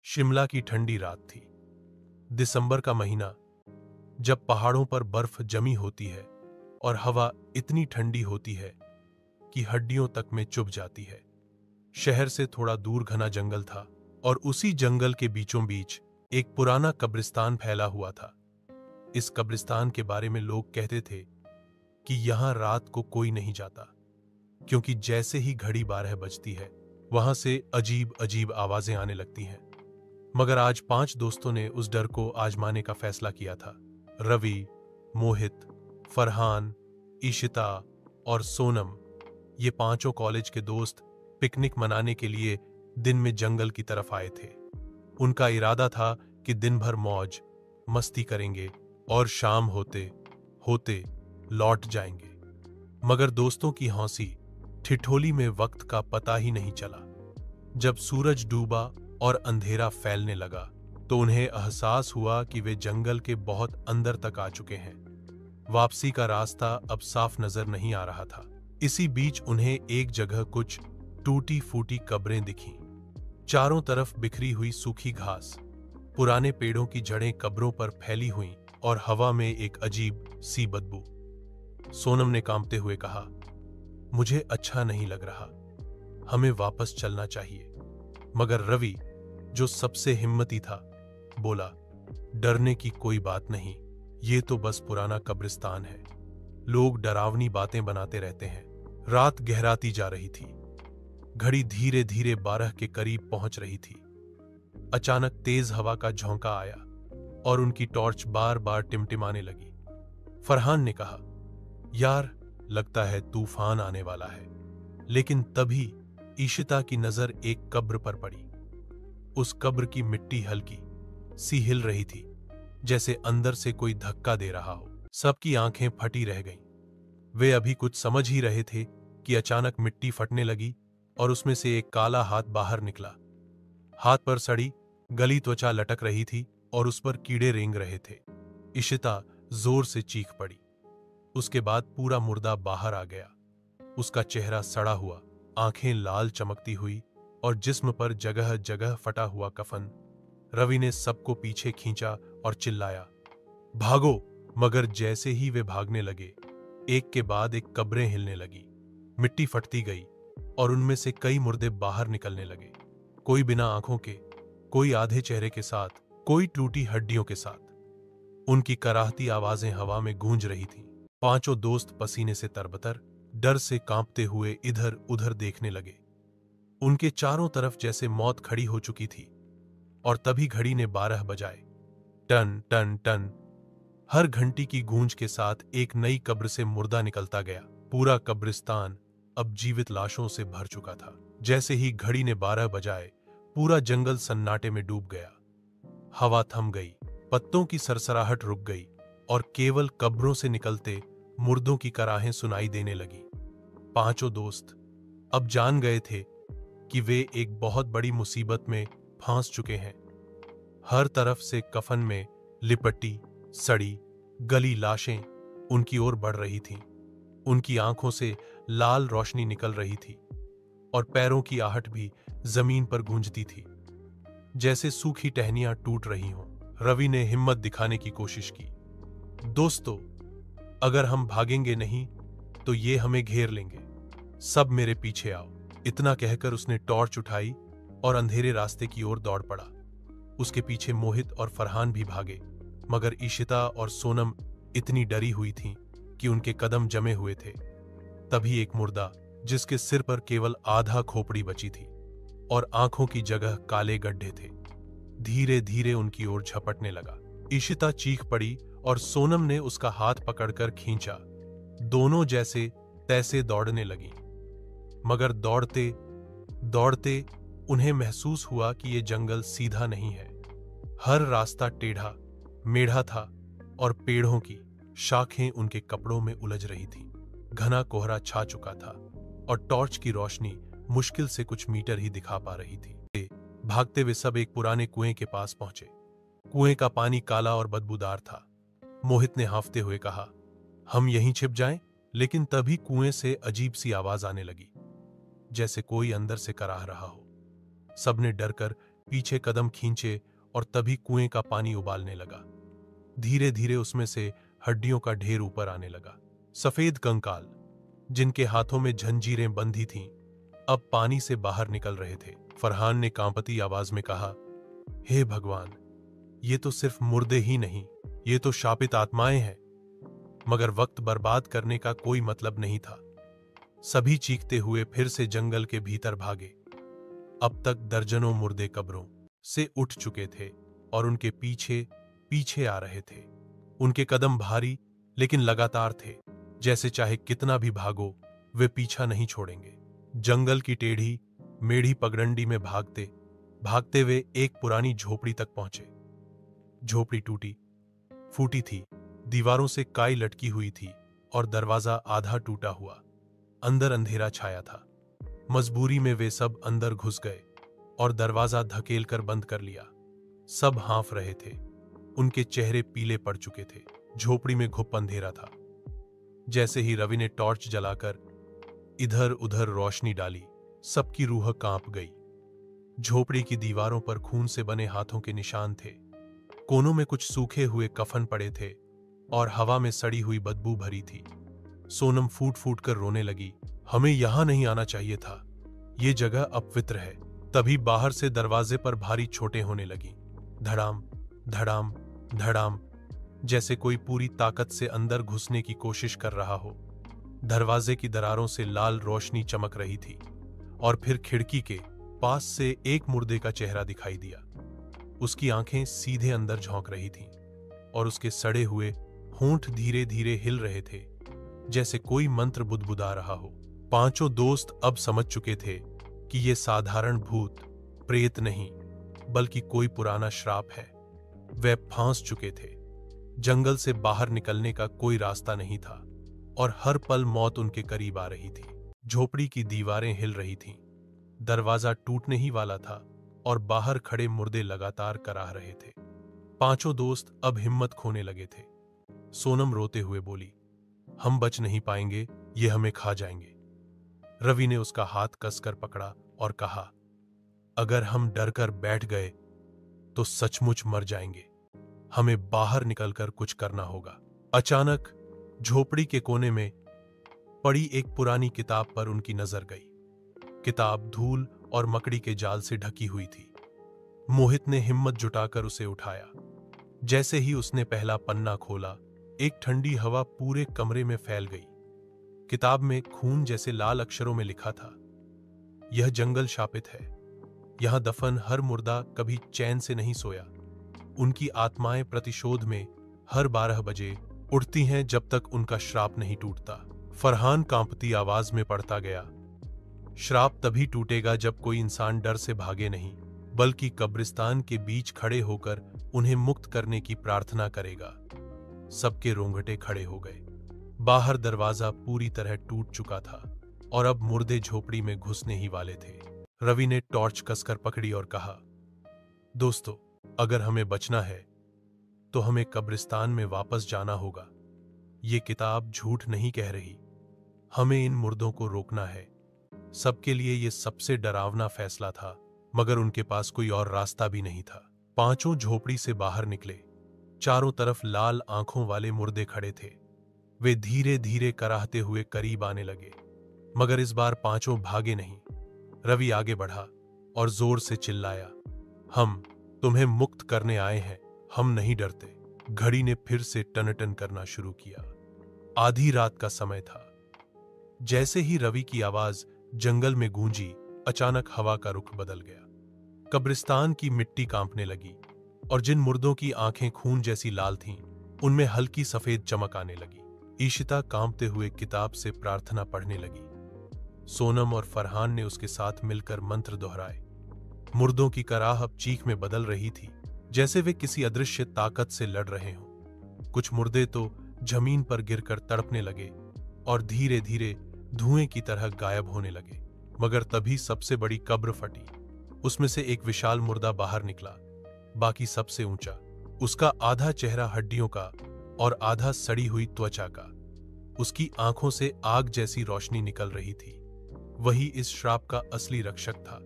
शिमला की ठंडी रात थी। दिसंबर का महीना, जब पहाड़ों पर बर्फ जमी होती है और हवा इतनी ठंडी होती है कि हड्डियों तक में चुभ जाती है। शहर से थोड़ा दूर घना जंगल था और उसी जंगल के बीचों बीच एक पुराना कब्रिस्तान फैला हुआ था। इस कब्रिस्तान के बारे में लोग कहते थे कि यहां रात को कोई नहीं जाता, क्योंकि जैसे ही घड़ी 12 बजती है वहां से अजीब अजीब आवाजें आने लगती हैं। मगर आज 5 दोस्तों ने उस डर को आजमाने का फैसला किया था। रवि, मोहित, फरहान, ईशिता और सोनम, ये पांचों कॉलेज के दोस्त पिकनिक मनाने के लिए दिन में जंगल की तरफ आए थे। उनका इरादा था कि दिन भर मौज मस्ती करेंगे और शाम होते होते लौट जाएंगे। मगर दोस्तों की हौसी ठिठोली में वक्त का पता ही नहीं चला। जब सूरज डूबा और अंधेरा फैलने लगा तो उन्हें एहसास हुआ कि वे जंगल के बहुत अंदर तक आ चुके हैं। वापसी का रास्ता अब साफ नजर नहीं आ रहा था। इसी बीच उन्हें एक जगह कुछ टूटी फूटी कब्रें दिखीं। चारों तरफ बिखरी हुई सूखी घास, पुराने पेड़ों की जड़ें कब्रों पर फैली हुईं और हवा में एक अजीब सी बदबू। सोनम ने कांपते हुए कहा, मुझे अच्छा नहीं लग रहा, हमें वापस चलना चाहिए। मगर रवि, जो सबसे हिम्मती था, बोला, डरने की कोई बात नहीं, ये तो बस पुराना कब्रिस्तान है। लोग डरावनी बातें बनाते रहते हैं। रात गहराती जा रही थी। घड़ी धीरे धीरे 12 के करीब पहुंच रही थी। अचानक तेज हवा का झोंका आया और उनकी टॉर्च बार बार टिमटिमाने लगी। फरहान ने कहा, यार, लगता है तूफान आने वाला है। लेकिन तभी ईशिता की नजर एक कब्र पर पड़ी। उस कब्र की मिट्टी हल्की सी हिल रही थी, जैसे अंदर से कोई धक्का दे रहा हो। सबकी आंखें फटी रह गईं। वे अभी कुछ समझ ही रहे थे कि अचानक मिट्टी फटने लगी और उसमें से एक काला हाथ बाहर निकला। हाथ पर सड़ी गली त्वचा लटक रही थी और उस पर कीड़े रेंग रहे थे। इशिता जोर से चीख पड़ी। उसके बाद पूरा मुर्दा बाहर आ गया। उसका चेहरा सड़ा हुआ, आंखें लाल चमकती हुई और जिस्म पर जगह जगह फटा हुआ कफन। रवि ने सबको पीछे खींचा और चिल्लाया, भागो! मगर जैसे ही वे भागने लगे, एक के बाद एक कब्रें हिलने लगी। मिट्टी फटती गई और उनमें से कई मुर्दे बाहर निकलने लगे। कोई बिना आंखों के, कोई आधे चेहरे के साथ, कोई टूटी हड्डियों के साथ। उनकी कराहती आवाजें हवा में गूंज रही थीं। पांचों दोस्त पसीने से तरबतर, डर से कांपते हुए इधर उधर देखने लगे। उनके चारों तरफ जैसे मौत खड़ी हो चुकी थी। और तभी घड़ी ने 12 बजाए। Ton ton ton. हर घंटी की गूंज के साथ एक नई कब्र से मुर्दा निकलता गया। पूरा कब्रिस्तान अब जीवित लाशों से भर चुका था। जैसे ही घड़ी ने 12 बजाए, पूरा जंगल सन्नाटे में डूब गया। हवा थम गई, पत्तों की सरसराहट रुक गई और केवल कब्रों से निकलते मुर्दों की कराहें सुनाई देने लगी। पांचों दोस्त अब जान गए थे कि वे एक बहुत बड़ी मुसीबत में फांस चुके हैं। हर तरफ से कफन में लिपटी सड़ी गली लाशें उनकी ओर बढ़ रही थीं। उनकी आंखों से लाल रोशनी निकल रही थी और पैरों की आहट भी जमीन पर गूंजती थी, जैसे सूखी टहनियां टूट रही हों। रवि ने हिम्मत दिखाने की कोशिश की। दोस्तों, अगर हम भागेंगे नहीं तो ये हमें घेर लेंगे। सब मेरे पीछे आओ। इतना कहकर उसने टॉर्च उठाई और अंधेरे रास्ते की ओर दौड़ पड़ा। उसके पीछे मोहित और फरहान भी भागे, मगर ईशिता और सोनम इतनी डरी हुई थीं कि उनके कदम जमे हुए थे। तभी एक मुर्दा, जिसके सिर पर केवल आधा खोपड़ी बची थी और आंखों की जगह काले गड्ढे थे, धीरे धीरे उनकी ओर झपटने लगा। ईशिता चीख पड़ी और सोनम ने उसका हाथ पकड़कर खींचा। दोनों जैसे तैसे दौड़ने लगी। मगर दौड़ते दौड़ते उन्हें महसूस हुआ कि यह जंगल सीधा नहीं है। हर रास्ता टेढ़ा मेढ़ा था और पेड़ों की शाखें उनके कपड़ों में उलझ रही थीं। घना कोहरा छा चुका था और टॉर्च की रोशनी मुश्किल से कुछ मीटर ही दिखा पा रही थी। भागते हुए सब एक पुराने कुएं के पास पहुंचे। कुएं का पानी काला और बदबूदार था। मोहित ने हांफते हुए कहा, हम यहीं छिप जाएं? लेकिन तभी कुएं से अजीब सी आवाज आने लगी, जैसे कोई अंदर से कराह रहा हो। सबने डरकर पीछे कदम खींचे और तभी कुएं का पानी उबालने लगा। धीरे धीरे उसमें से हड्डियों का ढेर ऊपर आने लगा। सफेद कंकाल, जिनके हाथों में जंजीरें बंधी थीं, अब पानी से बाहर निकल रहे थे। फरहान ने कांपती आवाज में कहा, हे भगवान, ये तो सिर्फ मुर्दे ही नहीं, ये तो शापित आत्माएं हैं। मगर वक्त बर्बाद करने का कोई मतलब नहीं था। सभी चीखते हुए फिर से जंगल के भीतर भागे। अब तक दर्जनों मुर्दे कब्रों से उठ चुके थे और उनके पीछे पीछे आ रहे थे। उनके कदम भारी लेकिन लगातार थे, जैसे चाहे कितना भी भागो वे पीछा नहीं छोड़ेंगे। जंगल की टेढ़ी मेढ़ी पगडंडी में भागते भागते वे एक पुरानी झोपड़ी तक पहुंचे। झोपड़ी टूटी फूटी थी, दीवारों से काई लटकी हुई थी और दरवाजा आधा टूटा हुआ। अंदर अंधेरा छाया था। मजबूरी में वे सब अंदर घुस गए और दरवाजा धकेल कर बंद कर लिया। सब हाँफ रहे थे, उनके चेहरे पीले पड़ चुके थे। झोपड़ी में घुप अंधेरा था। जैसे ही रवि ने टॉर्च जलाकर इधर उधर रोशनी डाली, सबकी रूह कांप गई। झोपड़ी की दीवारों पर खून से बने हाथों के निशान थे। कोनों में कुछ सूखे हुए कफन पड़े थे और हवा में सड़ी हुई बदबू भरी थी। सोनम फूट फूट कर रोने लगी, हमें यहां नहीं आना चाहिए था, ये जगह अपवित्र है। तभी बाहर से दरवाजे पर भारी चोटें होने लगी। धड़ाम धड़ाम धड़ाम, जैसे कोई पूरी ताकत से अंदर घुसने की कोशिश कर रहा हो। दरवाजे की दरारों से लाल रोशनी चमक रही थी और फिर खिड़की के पास से एक मुर्दे का चेहरा दिखाई दिया। उसकी आंखें सीधे अंदर झोंक रही थीं और उसके सड़े हुए होंठ धीरे धीरे हिल रहे थे, जैसे कोई मंत्र बुदबुदा रहा हो। पांचों दोस्त अब समझ चुके थे कि ये साधारण भूत प्रेत नहीं, बल्कि कोई पुराना श्राप है। वे फांस चुके थे। जंगल से बाहर निकलने का कोई रास्ता नहीं था और हर पल मौत उनके करीब आ रही थी। झोपड़ी की दीवारें हिल रही थीं, दरवाजा टूटने ही वाला था और बाहर खड़े मुर्दे लगातार कराह रहे थे। पांचों दोस्त अब हिम्मत खोने लगे थे। सोनम रोते हुए बोली, हम बच नहीं पाएंगे, ये हमें खा जाएंगे। रवि ने उसका हाथ कसकर पकड़ा और कहा, अगर हम डर कर बैठ गए तो सचमुच मर जाएंगे। हमें बाहर निकलकर कुछ करना होगा। अचानक झोपड़ी के कोने में पड़ी एक पुरानी किताब पर उनकी नजर गई। किताब धूल और मकड़ी के जाल से ढकी हुई थी। मोहित ने हिम्मत जुटाकर उसे उठाया। जैसे ही उसने पहला पन्ना खोला, एक ठंडी हवा पूरे कमरे में फैल गई। किताब में खून जैसे लाल अक्षरों में लिखा था, यह जंगल शापित है। यहां दफन हर मुर्दा कभी चैन से नहीं सोया। उनकी आत्माएं प्रतिशोध में हर 12 बजे उठती हैं जब तक उनका श्राप नहीं टूटता। फरहान कांपती आवाज में पढ़ता गया, श्राप तभी टूटेगा जब कोई इंसान डर से भागे नहीं, बल्कि कब्रिस्तान के बीच खड़े होकर उन्हें मुक्त करने की प्रार्थना करेगा। सबके रोंगटे खड़े हो गए। बाहर दरवाजा पूरी तरह टूट चुका था और अब मुर्दे झोपड़ी में घुसने ही वाले थे। रवि ने टॉर्च कसकर पकड़ी और कहा, दोस्तों, अगर हमें बचना है तो हमें कब्रिस्तान में वापस जाना होगा। ये किताब झूठ नहीं कह रही। हमें इन मुर्दों को रोकना है। सबके लिए ये सबसे डरावना फैसला था, मगर उनके पास कोई और रास्ता भी नहीं था। पांचों झोपड़ी से बाहर निकले। चारों तरफ लाल आंखों वाले मुर्दे खड़े थे। वे धीरे धीरे कराहते हुए करीब आने लगे, मगर इस बार पांचों भागे नहीं। रवि आगे बढ़ा और जोर से चिल्लाया, हम तुम्हें मुक्त करने आए हैं, हम नहीं डरते। घड़ी ने फिर से टनटन करना शुरू किया। आधी रात का समय था। जैसे ही रवि की आवाज जंगल में गूंजी, अचानक हवा का रुख बदल गया। कब्रिस्तान की मिट्टी कांपने लगी और जिन मुर्दों की आंखें खून जैसी लाल थीं, उनमें हल्की सफेद चमक आने लगी। ईशिता कांपते हुए किताब से प्रार्थना पढ़ने लगी। सोनम और फरहान ने उसके साथ मिलकर मंत्र दोहराए। मुर्दों की कराह अब चीख में बदल रही थी, जैसे वे किसी अदृश्य ताकत से लड़ रहे हों। कुछ मुर्दे तो जमीन पर गिरकर तड़पने लगे और धीरे धीरे धुएं की तरह गायब होने लगे। मगर तभी सबसे बड़ी कब्र फटी। उसमें से एक विशाल मुर्दा बाहर निकला, बाकी सबसे ऊंचा। उसका आधा चेहरा हड्डियों का और आधा सड़ी हुई त्वचा का। उसकी आंखों से आग जैसी रोशनी निकल रही थी। वही इस श्राप का असली रक्षक था।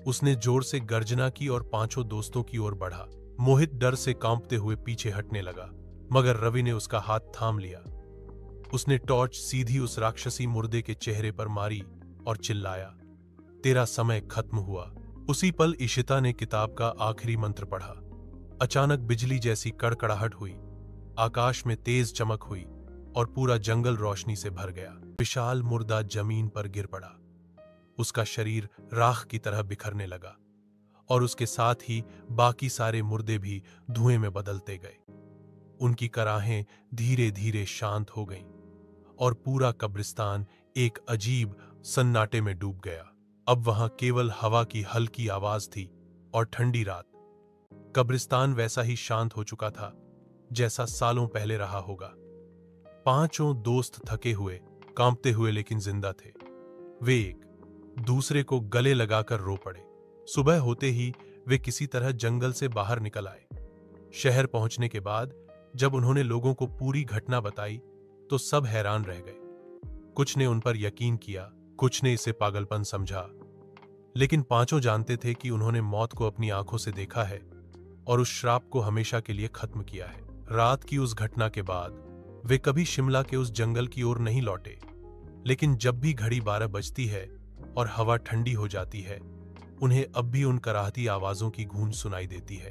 उसने जोर से गर्जना की और पांचों दोस्तों की ओर बढ़ा। मोहित डर से कांपते हुए पीछे हटने लगा, मगर रवि ने उसका हाथ थाम लिया। उसने टॉर्च सीधी उस राक्षसी मुर्दे के चेहरे पर मारी और चिल्लाया, तेरा समय खत्म हुआ। उसी पल इशिता ने किताब का आखिरी मंत्र पढ़ा। अचानक बिजली जैसी कड़कड़ाहट हुई, आकाश में तेज चमक हुई और पूरा जंगल रोशनी से भर गया। विशाल मुर्दा जमीन पर गिर पड़ा। उसका शरीर राख की तरह बिखरने लगा और उसके साथ ही बाकी सारे मुर्दे भी धुएं में बदलते गए। उनकी कराहें धीरे धीरे शांत हो गईं और पूरा कब्रिस्तान एक अजीब सन्नाटे में डूब गया। अब वहां केवल हवा की हल्की आवाज थी और ठंडी रात। कब्रिस्तान वैसा ही शांत हो चुका था जैसा सालों पहले रहा होगा। पांचों दोस्त थके हुए, कांपते हुए लेकिन जिंदा थे। वे एक दूसरे को गले लगाकर रो पड़े। सुबह होते ही वे किसी तरह जंगल से बाहर निकल आए। शहर पहुंचने के बाद जब उन्होंने लोगों को पूरी घटना बताई तो सब हैरान रह गए। कुछ ने उन पर यकीन किया, कुछ ने इसे पागलपन समझा, लेकिन पांचों जानते थे कि उन्होंने मौत को अपनी आंखों से देखा है और उस श्राप को हमेशा के लिए खत्म किया है। रात की उस घटना के बाद वे कभी शिमला के उस जंगल की ओर नहीं लौटे, लेकिन जब भी घड़ी 12 बजती है और हवा ठंडी हो जाती है, उन्हें अब भी उन कराहती आवाजों की गूंज सुनाई देती है।